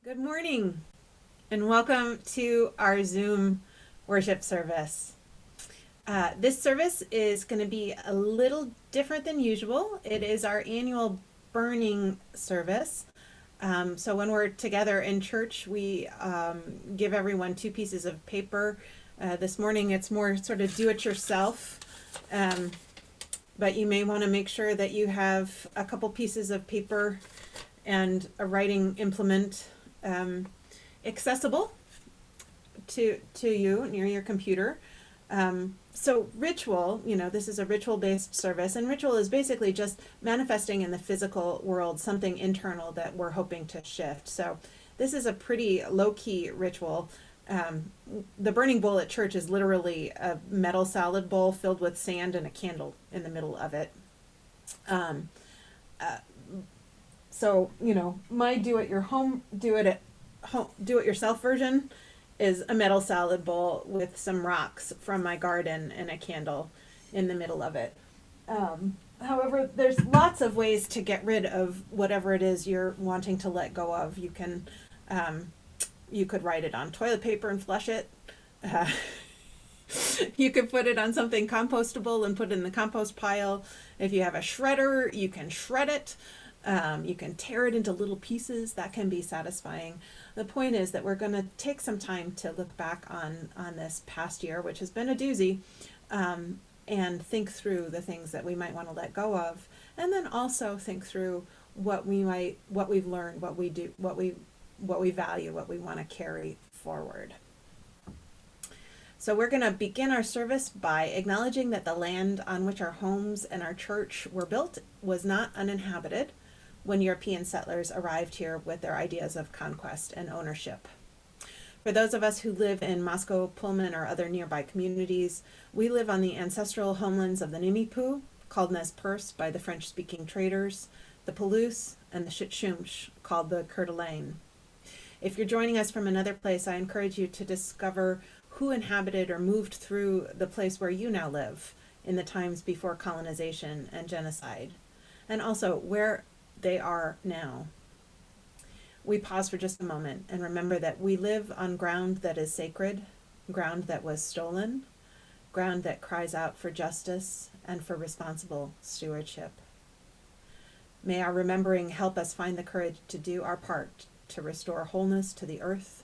Good morning and welcome to our Zoom worship service. This service is going to be a little different than usual. It is our annual burning service. So when we're together in church, we give everyone two pieces of paper. This morning it's more sort of do-it-yourself, but you may want to make sure that you have a couple pieces of paper and a writing implement accessible to you near your computer. So ritual, this is a ritual-based service, and ritual is basically just manifesting in the physical world something internal that we're hoping to shift. So this is a pretty low-key ritual. The burning bowl at church is literally a metal salad bowl filled with sand and a candle in the middle of it. So, my do it yourself version is a metal salad bowl with some rocks from my garden and a candle in the middle of it. However, there's lots of ways to get rid of whatever it is you're wanting to let go of. You could write it on toilet paper and flush it. You could put it on something compostable and put it in the compost pile. If you have a shredder, you can shred it. You can tear it into little pieces. That can be satisfying. The point is that we're going to take some time to look back on this past year, which has been a doozy, and think through the things that we might want to let go of, and then also think through what we've learned, what we value, what we want to carry forward. So we're going to begin our service by acknowledging that the land on which our homes and our church were built was not uninhabited when European settlers arrived here with their ideas of conquest and ownership. For those of us who live in Moscow, Pullman, or other nearby communities, we live on the ancestral homelands of the Nimipu, called Nez Perce by the French-speaking traders, the Palouse, and the Shitshumsh, called the Coeur d'Alene. If you're joining us from another place, I encourage you to discover who inhabited or moved through the place where you now live in the times before colonization and genocide, and also where they are now. We pause for just a moment and remember that we live on ground that is sacred, ground that was stolen, ground that cries out for justice and for responsible stewardship. May our remembering help us find the courage to do our part to restore wholeness to the earth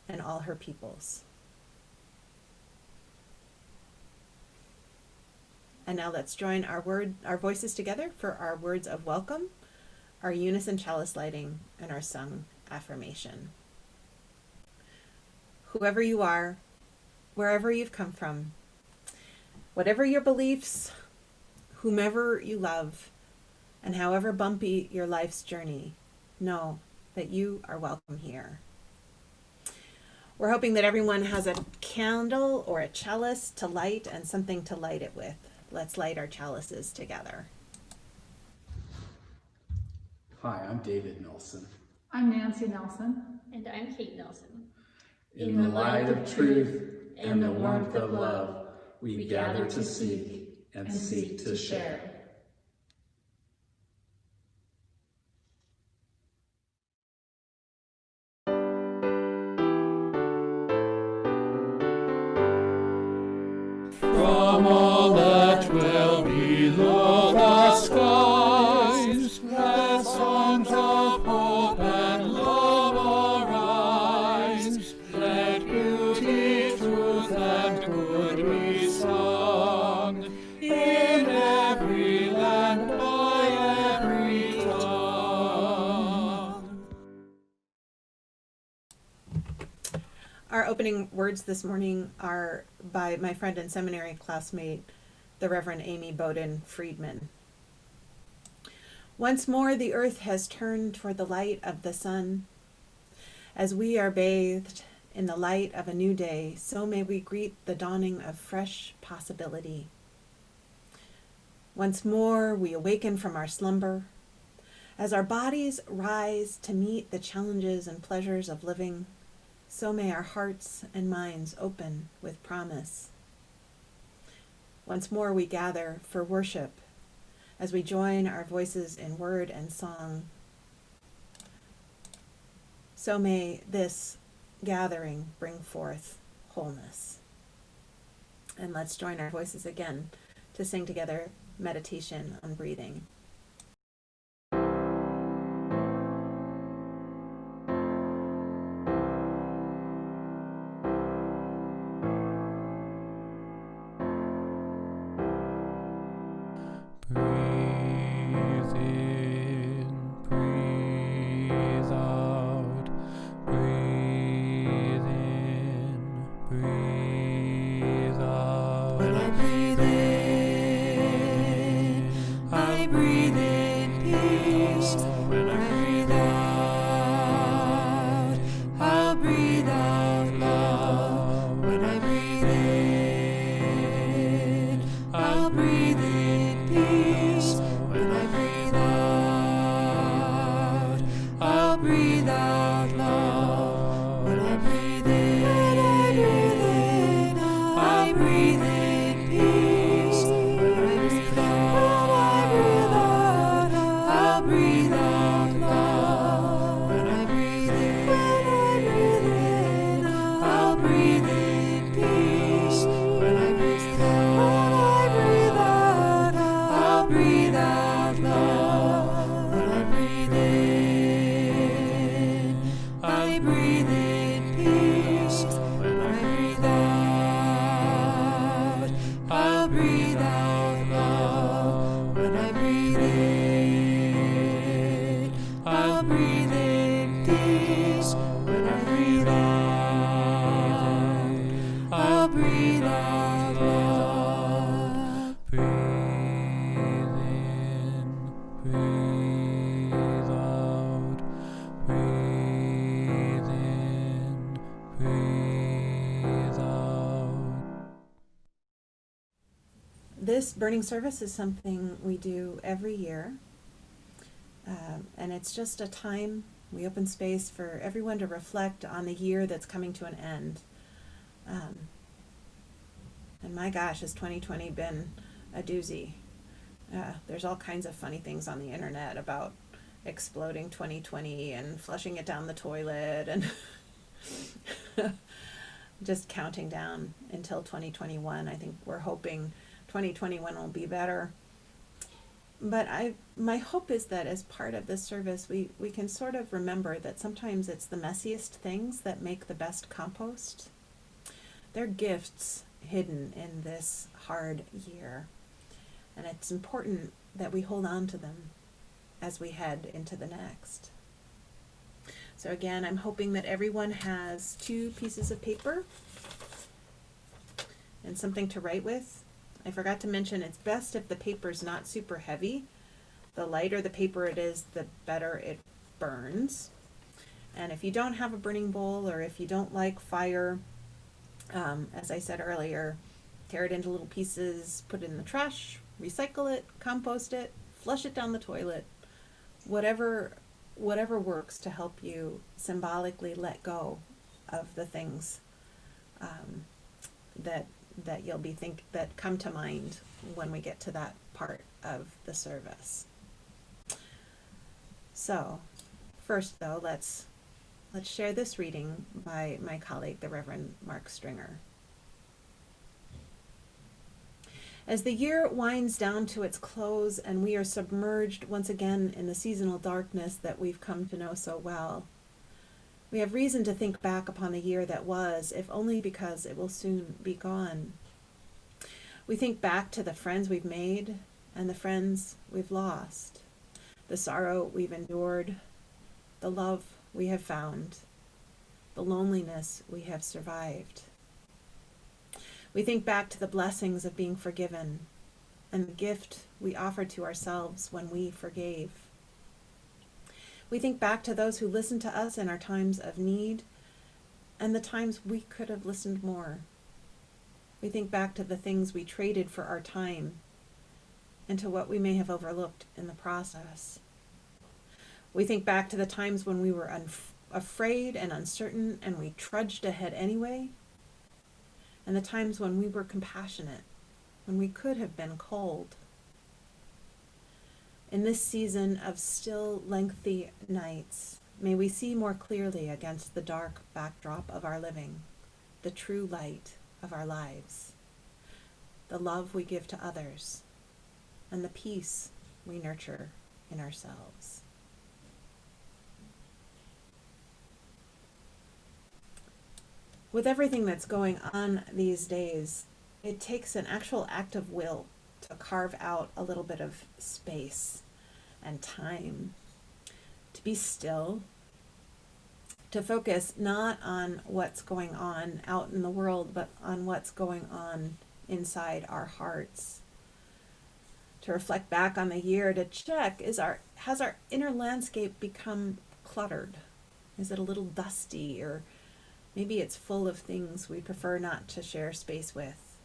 and all her peoples. And now let's join our voices together for our words of welcome, our unison chalice lighting, and our sung affirmation. Whoever you are, wherever you've come from, whatever your beliefs, whomever you love, and however bumpy your life's journey, know that you are welcome here. We're hoping that everyone has a candle or a chalice to light and something to light it with. Let's light our chalices together. Hi, I'm David Nelson. I'm Nancy Nelson. And I'm Kate Nelson. In the light of truth and the warmth of love, we gather to seek and seek to share. From all that dwell below the skies, let songs of hope and love arise. Let beauty, truth, and good be sung in every land by every tongue. Our opening words this morning are by my friend and seminary classmate, the Reverend Amy Bowden Friedman. Once more the earth has turned toward the light of the sun. As we are bathed in the light of a new day, so may we greet the dawning of fresh possibility. Once more we awaken from our slumber. As our bodies rise to meet the challenges and pleasures of living, so may our hearts and minds open with promise. Once more we gather for worship as we join our voices in word and song. So may this gathering bring forth wholeness. And let's join our voices again to sing together meditation on breathing. Breathe in, breathe out. Breathe in, breathe out. When I breathe in, I breathe in peace. When I breathe out, I'll breathe out love. When I breathe in, I'll breathe in peace. When I breathe out, I'll breathe out love. When I breathe in, I breathe in peace. When I breathe out, I'll breathe out love. When I breathe in, I'll breathe in peace. When I breathe out, I'll breathe out love. When I breathe in, I breathe in peace. When I breathe out, I'll breathe out love. When I breathe in, I'll breathe in peace. When I breathe out, I'll breathe out love. Breathe in, breathe out. Breathe in, breathe out. This burning service is something we do every year, and it's just a time we open space for everyone to reflect on the year that's coming to an end. And my gosh, has 2020 been a doozy. There's all kinds of funny things on the internet about exploding 2020 and flushing it down the toilet and just counting down until 2021. I think we're hoping 2021 will be better. But my hope is that as part of this service, we can sort of remember that sometimes it's the messiest things that make the best compost. They're gifts hidden in this hard year. And it's important that we hold on to them as we head into the next. So again, I'm hoping that everyone has 2 pieces of paper and something to write with. I forgot to mention it's best if the paper's not super heavy. The lighter the paper it is, the better it burns. And if you don't have a burning bowl, or if you don't like fire, as I said earlier, tear it into little pieces, put it in the trash, recycle it, compost it, flush it down the toilet, whatever works to help you symbolically let go of the things that you'll be that come to mind when we get to that part of the service. So, first though, let's share this reading by my colleague, the Reverend Mark Stringer. As the year winds down to its close and we are submerged once again in the seasonal darkness that we've come to know so well, we have reason to think back upon the year that was, if only because it will soon be gone. We think back to the friends we've made and the friends we've lost, the sorrow we've endured, the love we have found, the loneliness we have survived. We think back to the blessings of being forgiven and the gift we offered to ourselves when we forgave. We think back to those who listened to us in our times of need and the times we could have listened more. We think back to the things we traded for our time and to what we may have overlooked in the process. We think back to the times when we were afraid and uncertain and we trudged ahead anyway, and the times when we were compassionate, when we could have been cold. In this season of still lengthy nights, May we see more clearly against the dark backdrop of our living, the true light of our lives, the love we give to others, and the peace we nurture in ourselves. With everything that's going on these days, it takes an actual act of will to carve out a little bit of space and time to be still, to focus not on what's going on out in the world, but on what's going on inside our hearts. To reflect back on the year, to check, has our inner landscape become cluttered? Is it a little dusty, or maybe it's full of things we prefer not to share space with?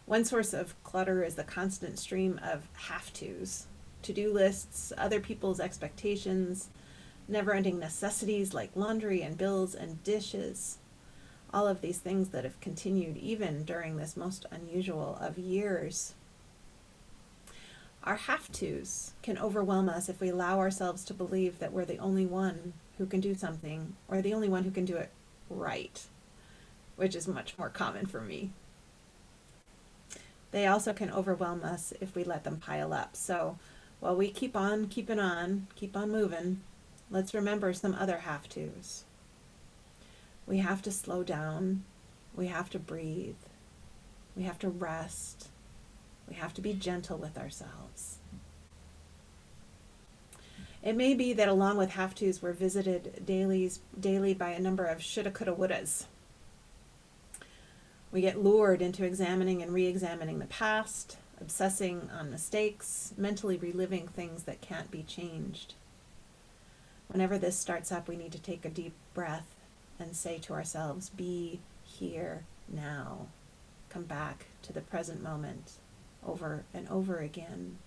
One source of clutter is the constant stream of have-tos, to-do lists, other people's expectations, never-ending necessities like laundry and bills and dishes. All of these things that have continued even during this most unusual of years. Our have-tos can overwhelm us if we allow ourselves to believe that we're the only one who can do something, or the only one who can do it right, which is much more common for me. They also can overwhelm us if we let them pile up. So while we keep on keeping on, keep on moving, let's remember some other have-tos. We have to slow down. We have to breathe. We have to rest. We have to be gentle with ourselves. It may be that along with have-tos, we're visited daily by a number of shoulda, coulda, wouldas. We get lured into examining and re-examining the past, obsessing on mistakes, mentally reliving things that can't be changed. Whenever this starts up, we need to take a deep breath and say to ourselves, be here now. Come back to the present moment over and over again.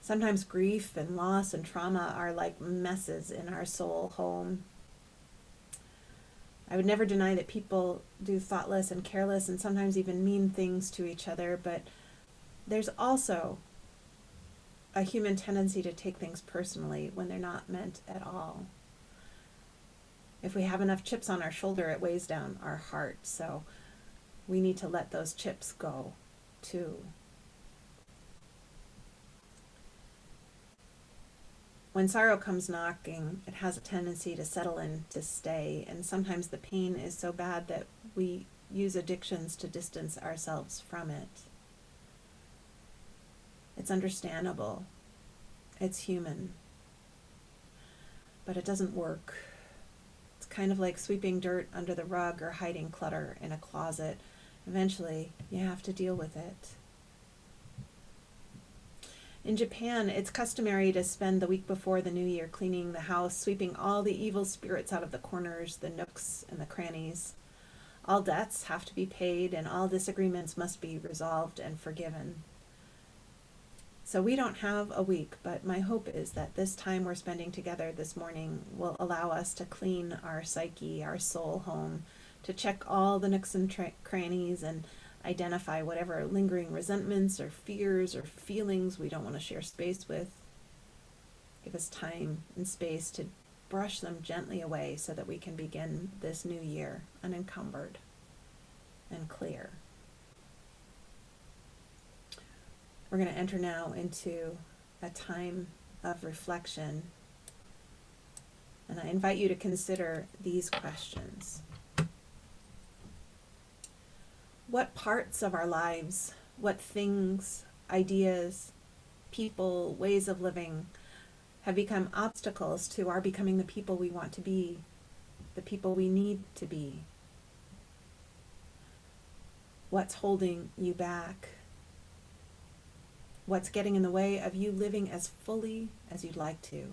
Sometimes grief and loss and trauma are like messes in our soul home. I would never deny that people do thoughtless and careless and sometimes even mean things to each other, but there's also a human tendency to take things personally when they're not meant at all. If we have enough chips on our shoulder, it weighs down our heart, so we need to let those chips go too. When sorrow comes knocking, it has a tendency to settle in, to stay, and sometimes the pain is so bad that we use addictions to distance ourselves from it. It's understandable. It's human. But it doesn't work. It's kind of like sweeping dirt under the rug or hiding clutter in a closet. Eventually, you have to deal with it. In Japan, it's customary to spend the week before the new year cleaning the house, sweeping all the evil spirits out of the corners, the nooks, and the crannies. All debts have to be paid, and all disagreements must be resolved and forgiven. So we don't have a week, but my hope is that this time we're spending together this morning will allow us to clean our psyche, our soul home, to check all the nooks and crannies and identify whatever lingering resentments or fears or feelings we don't want to share space with. Give us time and space to brush them gently away so that we can begin this new year unencumbered and clear. We're going to enter now into a time of reflection, and I invite you to consider these questions. What parts of our lives, what things, ideas, people, ways of living have become obstacles to our becoming the people we want to be, the people we need to be? What's holding you back? What's getting in the way of you living as fully as you'd like to?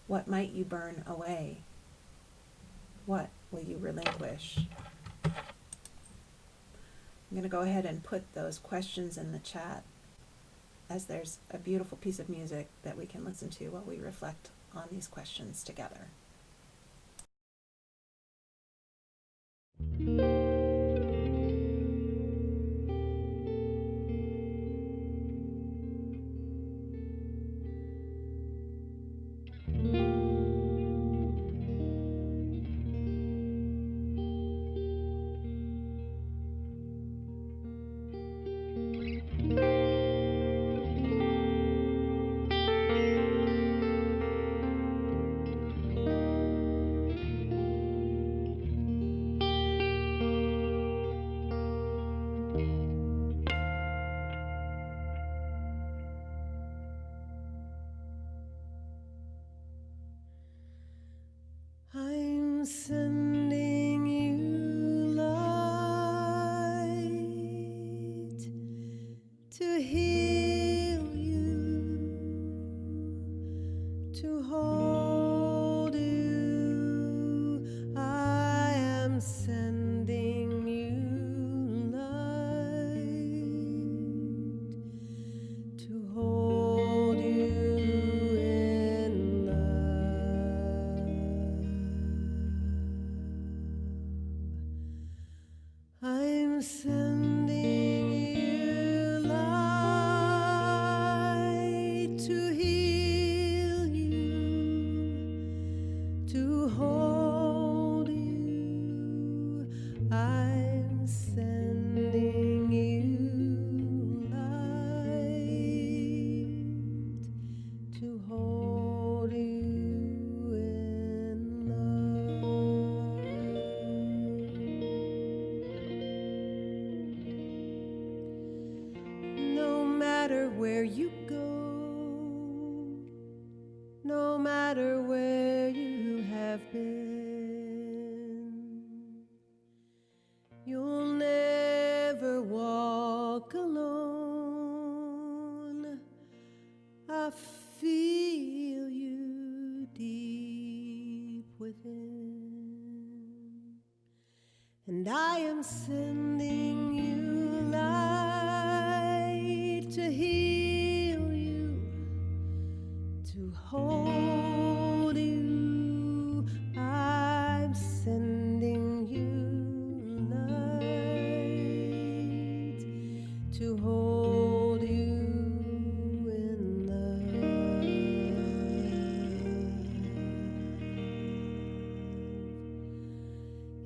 What might you burn away? What will you relinquish? I'm going to go ahead and put those questions in the chat, as there's a beautiful piece of music that we can listen to while we reflect on these questions together. am sending you light to heal you, to hold you. I'm sending you light to hold you in love. No matter where you go, no matter where you have been, you'll never walk alone. I feel you deep within, and I am sending you light to heal you, to hold you. I'm sending you light to hold you in love.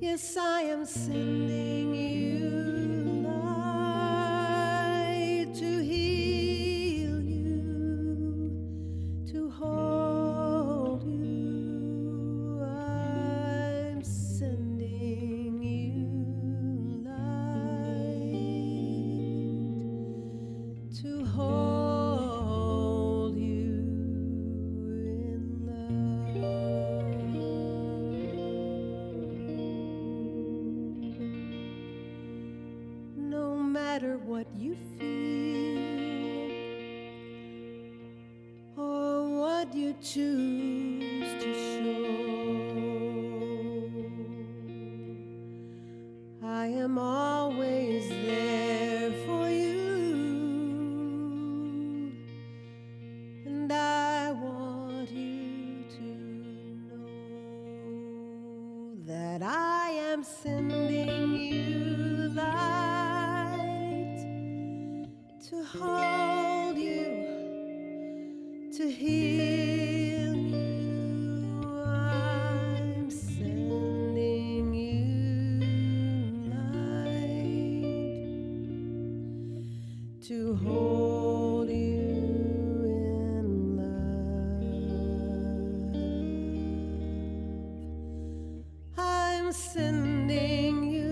Yes, I am sending you light to heal you, to hold you. I'm sending you light to hold you in love. No matter what you feel or what you choose to show, I am always there for you, and I want you to know that I am sending you light to hold you, to heal you. I'm sending you light to hold you in love. I'm sending you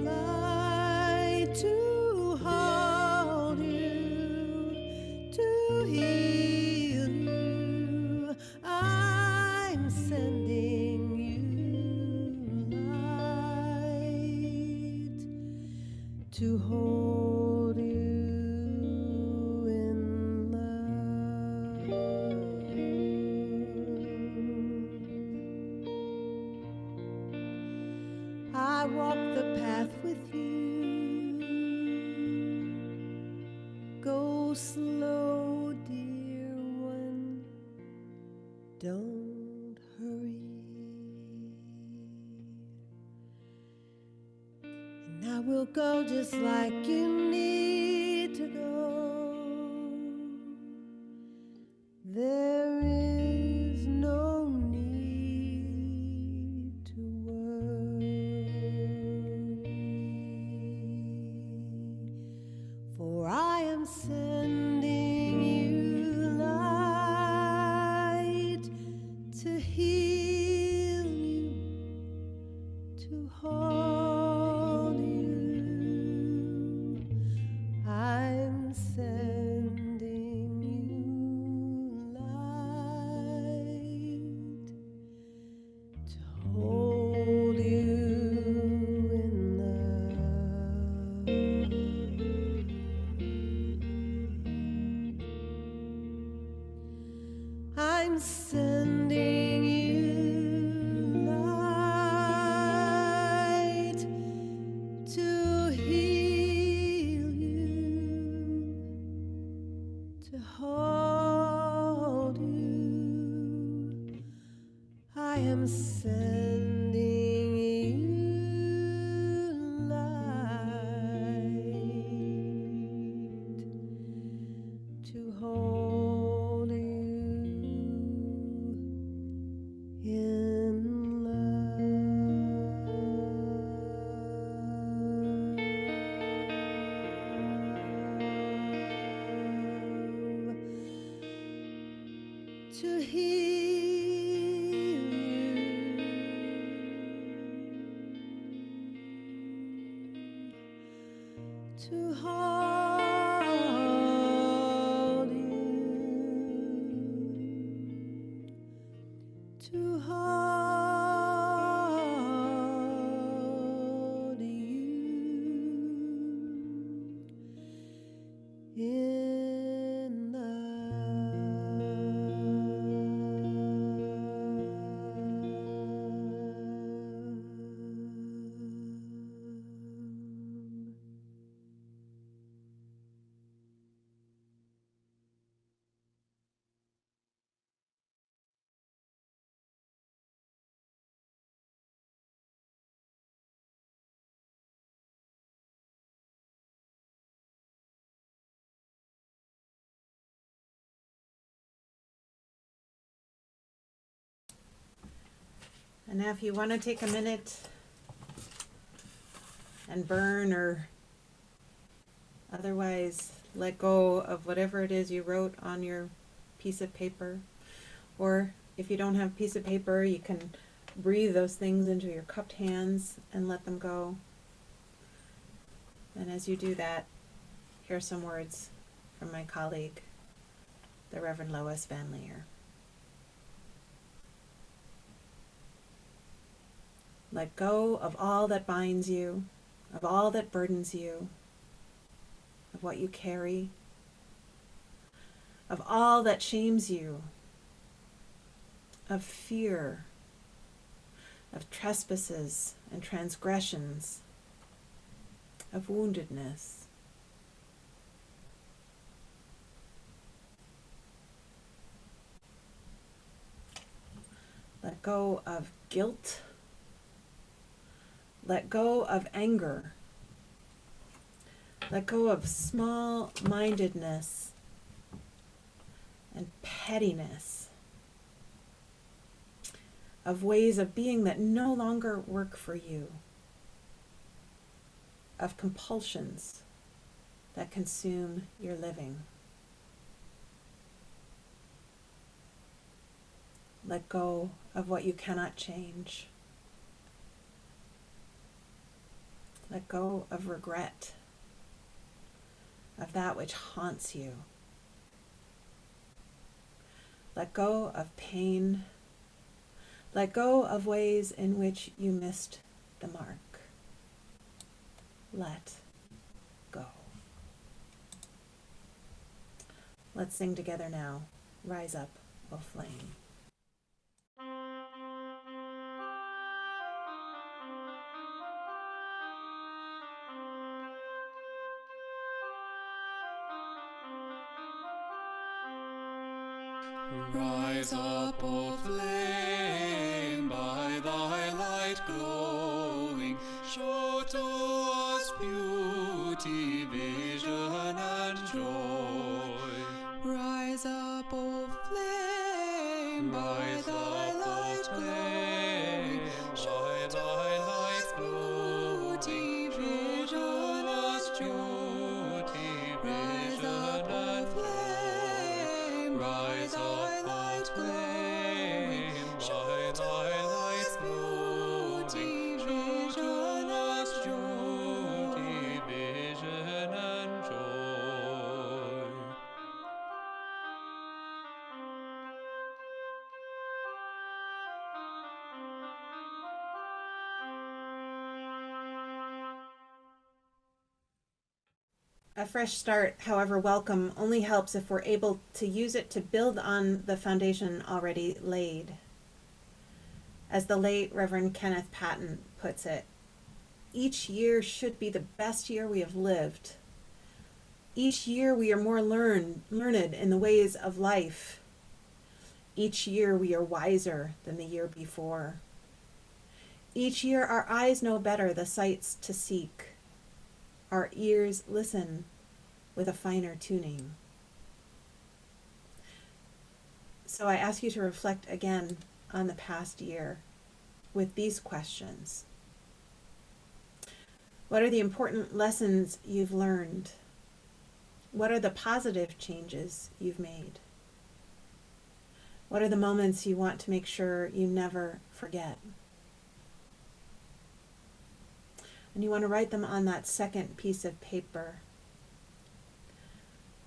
light to hold you, to heal you. I'm sending you light to hold you in love. I walk the path with you. Go slow, dear one, don't hurry. And I will go just like you need to go. There is no need to worry, for I am sending you light to heal you, to hold you. I'm sending you light to hold you in love. I'm sending you light to heal you, to hold you. I am sending you light to hold you, to hold you in love. And now if you want to take a minute and burn or otherwise let go of whatever it is you wrote on your piece of paper, or if you don't have a piece of paper, you can breathe those things into your cupped hands and let them go. And as you do that, hear some words from my colleague, the Reverend Lois Van Leer. Let go of all that binds you, of all that burdens you, of what you carry, of all that shames you, of fear, of trespasses and transgressions, of woundedness. Let go of guilt. Let go of anger. Let go of small-mindedness and pettiness, of ways of being that no longer work for you, of compulsions that consume your living. Let go of what you cannot change. Let go of regret, of that which haunts you. Let go of pain. Let go of ways in which you missed the mark. Let go. Let's sing together now. Rise up, O flame. Rise up, O flame, by thy light glowing, show to us beauty, vision, and joy. Rise up, O flame, by thy light glowing, show thy light beauty, vision, and joy. Rise up, O flame, by thy light glowing, show thy light beauty, vision, and joy. Vision and joy. A fresh start, however welcome, only helps if we're able to use it to build on the foundation already laid. As the late Reverend Kenneth Patton puts it, each year should be the best year we have lived. Each year we are more learned in the ways of life. Each year we are wiser than the year before. Each year our eyes know better the sights to seek. Our ears listen with a finer tuning. So I ask you to reflect again on the past year with these questions. What are the important lessons you've learned? What are the positive changes you've made? What are the moments you want to make sure you never forget? And you want to write them on that second piece of paper.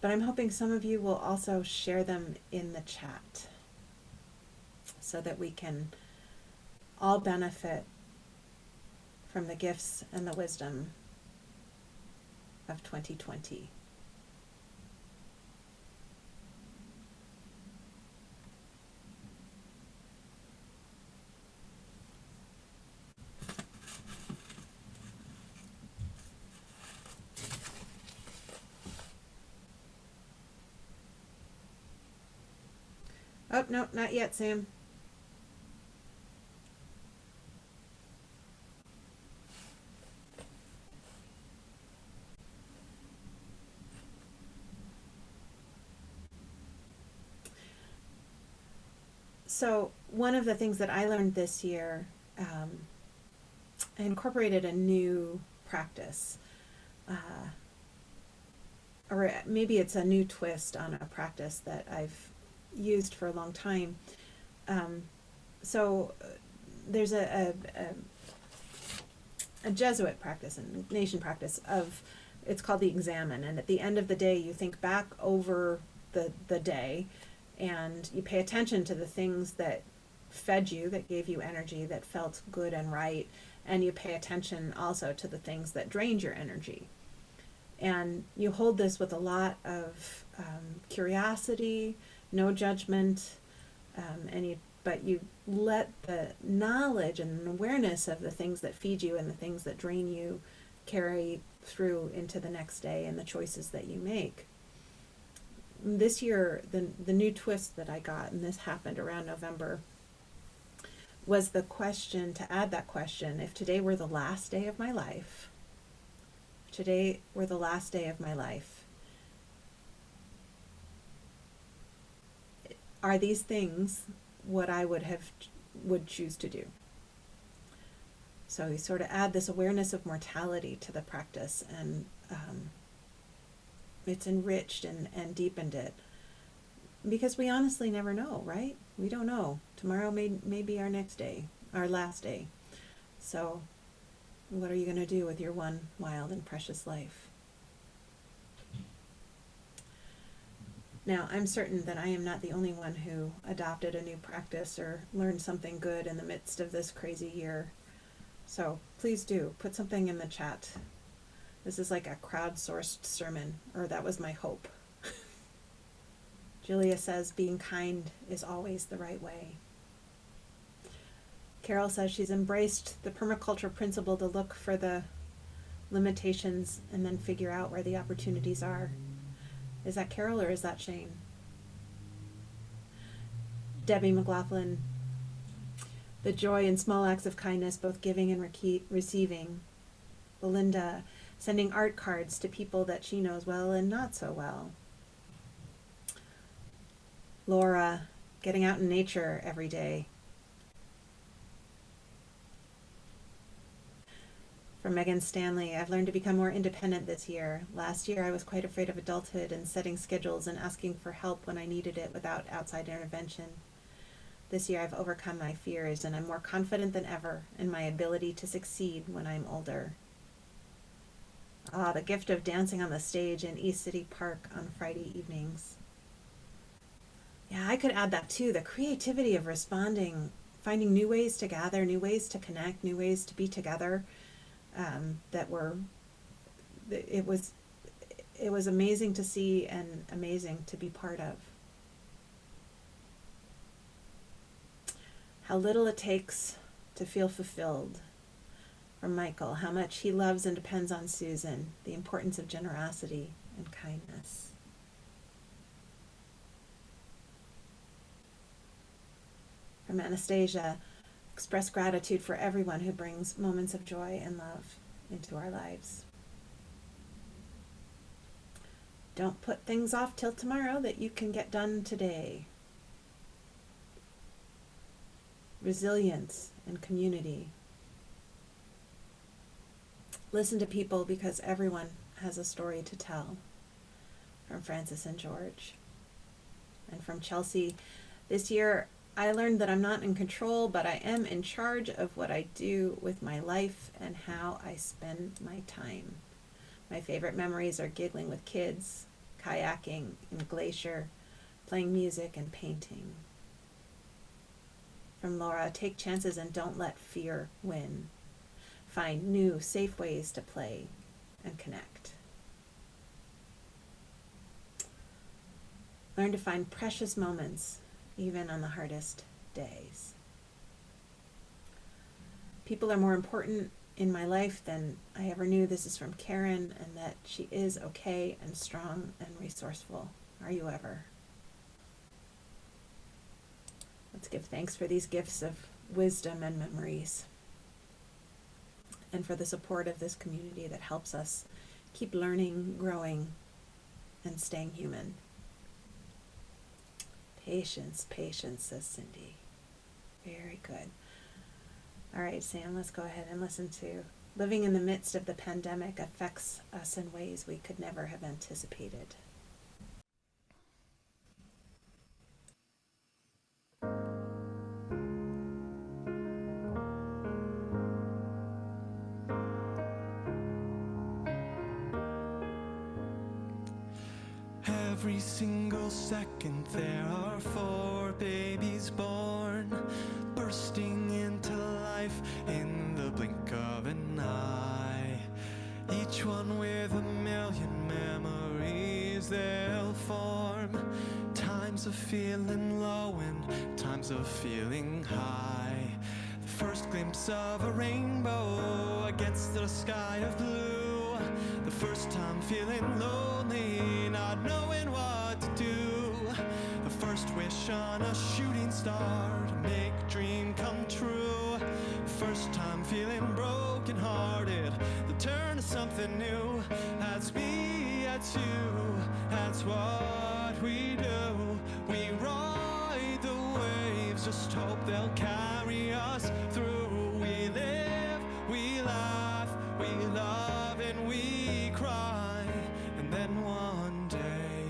But I'm hoping some of you will also share them in the chat so that we can all benefit from the gifts and the wisdom of 2020. Oh, no, not yet, Sam. So one of the things that I learned this year, I incorporated a new practice, or maybe it's a new twist on a practice that I've used for a long time. So there's a Jesuit practice, a nation practice of, it's called the examen, and at the end of the day you think back over the day and you pay attention to the things that fed you, that gave you energy, that felt good and right, and you pay attention also to the things that drained your energy. And you hold this with a lot of curiosity, no judgment, but you let the knowledge and awareness of the things that feed you and the things that drain you carry through into the next day and the choices that you make. This year, the new twist that I got, and this happened around November, was the question, to add that question, if today were the last day of my life, today were the last day of my life, are these things what I would choose to do? So you sort of add this awareness of mortality to the practice, and it's enriched and deepened it. Because we honestly never know, right? We don't know. Tomorrow may be our next day, our last day. So what are you going to do with your one wild and precious life? Now, I'm certain that I am not the only one who adopted a new practice or learned something good in the midst of this crazy year. So please do, put something in the chat. This is like a crowdsourced sermon, or that was my hope. Julia says being kind is always the right way. Carol says she's embraced the permaculture principle to look for the limitations and then figure out where the opportunities are. Is that Carol or is that Shane? Debbie McLaughlin, the joy in small acts of kindness, both giving and receiving. Belinda, sending art cards to people that she knows well and not so well. Laura, getting out in nature every day. From Megan Stanley, I've learned to become more independent this year. Last year I was quite afraid of adulthood and setting schedules and asking for help when I needed it without outside intervention. This year I've overcome my fears and I'm more confident than ever in my ability to succeed when I'm older. The gift of dancing on the stage in East City Park on Friday evenings. Yeah, I could add that too, the creativity of responding, finding new ways to gather, new ways to connect, new ways to be together. It was amazing to see and amazing to be part of. How little it takes to feel fulfilled. From Michael, how much he loves and depends on Susan, the importance of generosity and kindness. From Anastasia, express gratitude for everyone who brings moments of joy and love into our lives. Don't put things off till tomorrow that you can get done today. Resilience and community. Listen to people because everyone has a story to tell. From Francis and George. And from Chelsea, this year I learned that I'm not in control, but I am in charge of what I do with my life and how I spend my time. My favorite memories are giggling with kids, kayaking in glacier, playing music and painting. From Laura, take chances and don't let fear win. Find new, safe ways to play and connect. Learn to find precious moments, even on the hardest days. People are more important in my life than I ever knew. This is from Karen, and that she is okay and strong and resourceful. Are you ever? Let's give thanks for these gifts of wisdom and memories, and for the support of this community that helps us keep learning, growing, and staying human. Patience, patience, says Cindy. Very good. All right, Sam, let's go ahead and listen to Living in the Midst of the Pandemic Affects Us in Ways We Could Never Have Anticipated. Every single second there are 4 babies born, bursting into life in the blink of an eye. Each one with a million memories they'll form. Times of feeling low and times of feeling high. The first glimpse of a rainbow against the sky of blue. The first time feeling lonely, not knowing what to do. The first wish on a shooting star to make a dream come true. First time feeling broken hearted, the turn to something new. That's me, that's you, that's what we do. We ride the waves, just hope they'll carry us through. We live, we laugh, we love, and we cry. And then one day,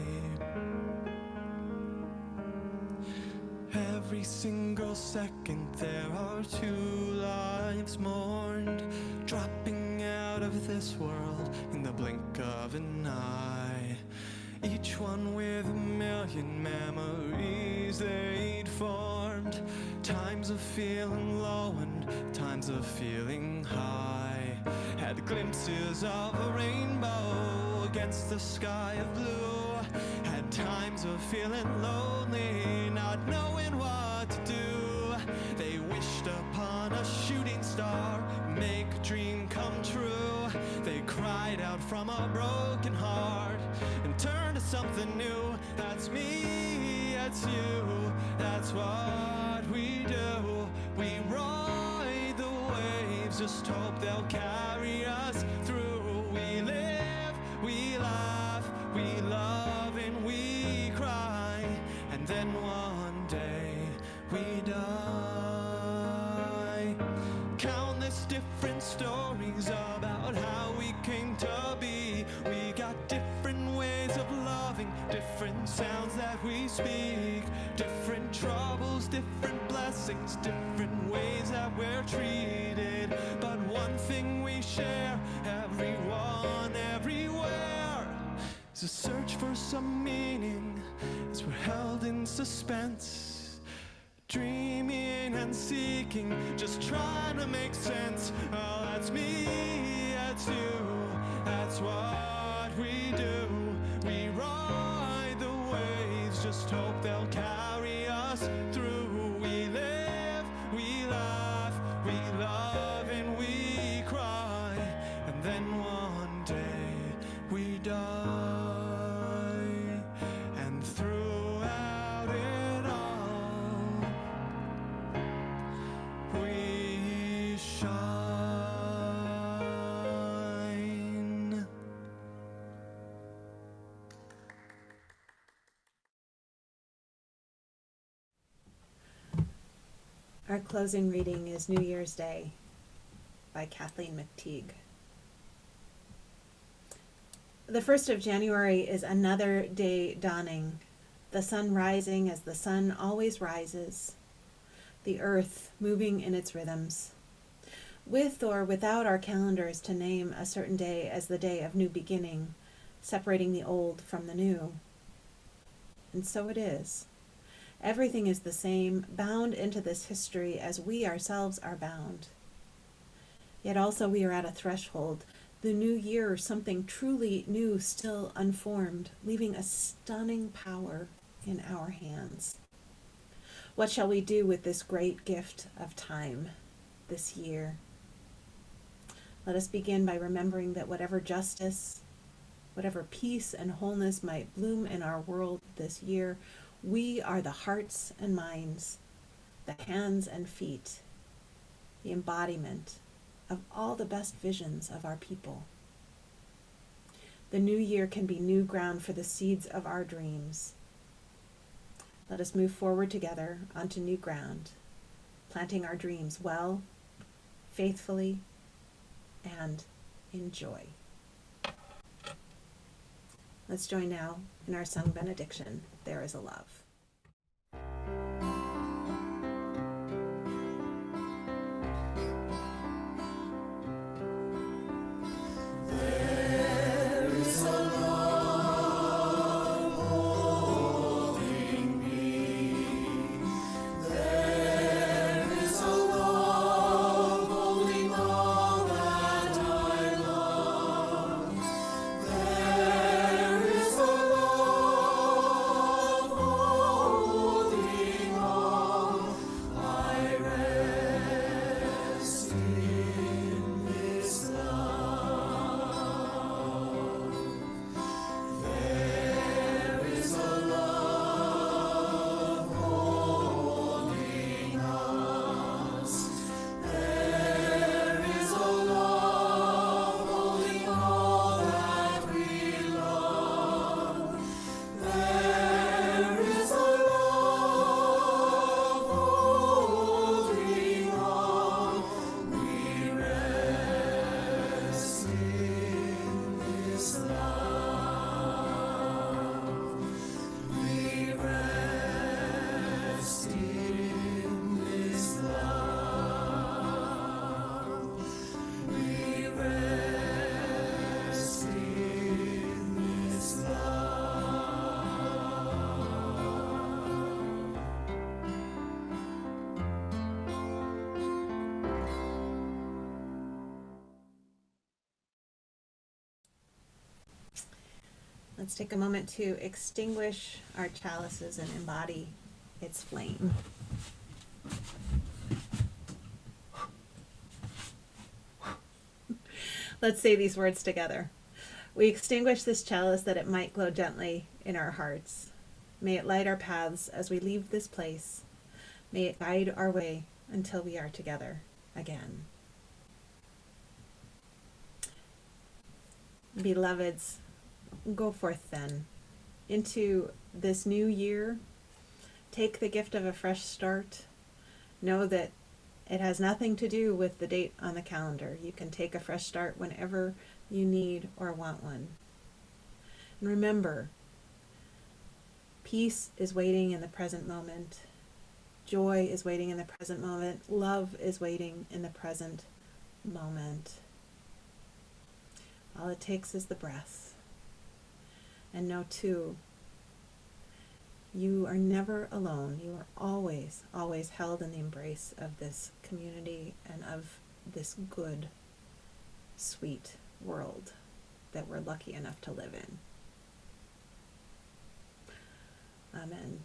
every single second there are 2 lives mourned, dropping out of this world in the blink of an eye. Each one with a million memories they'd formed. Times of feeling low and times of feeling high. Had glimpses of a rainbow against the sky of blue. Had times of feeling lonely, not knowing what to do. They wished upon a shooting star, make a dream come true. They cried out from a broken heart and turned to something new. That's me, that's you, that's what we do. We ride the waves, just hope they'll carry us through. We live, we laugh, we love, and we cry. And then one day we die. Countless different stories about how we came to be. We got different ways of loving, different sounds that we speak, different troubles, different blessings, different ways that we're treated. But one thing we share, everyone, everywhere, is a search for some meaning as we're held in suspense, dreaming and seeking, just trying to make sense. Oh, that's me, that's you, that's what we do. We ride the waves, just hope they'll carry us through. We live, we laugh, we love, and we cry. And then one day we die. And throughout it all, we shine. Our closing reading is New Year's Day by Kathleen McTeague. The 1st of January is another day dawning, the sun rising as the sun always rises, the earth moving in its rhythms, with or without our calendars to name a certain day as the day of new beginning, separating the old from the new. And so it is. Everything is the same, bound into this history as we ourselves are bound. Yet also we are at a threshold, the new year, something truly new still unformed, leaving a stunning power in our hands. What shall we do with this great gift of time, this year? Let us begin by remembering that whatever justice, whatever peace and wholeness might bloom in our world this year, we are the hearts and minds, the hands and feet, the embodiment of all the best visions of our people. The new year can be new ground for the seeds of our dreams. Let us move forward together onto new ground, planting our dreams well, faithfully, and in joy. Let's join now in our sung benediction, There is a Love. Let's take a moment to extinguish our chalices and embody its flame. Let's say these words together. We extinguish this chalice that it might glow gently in our hearts. May it light our paths as we leave this place. May it guide our way until we are together again. Beloveds, go forth then into this new year. Take the gift of a fresh start. Know that it has nothing to do with the date on the calendar. You can take a fresh start whenever you need or want one. And remember, peace is waiting in the present moment. Joy is waiting in the present moment. Love is waiting in the present moment. All it takes is the breath. And know too, you are never alone. You are always, always held in the embrace of this community and of this good, sweet world that we're lucky enough to live in. Amen.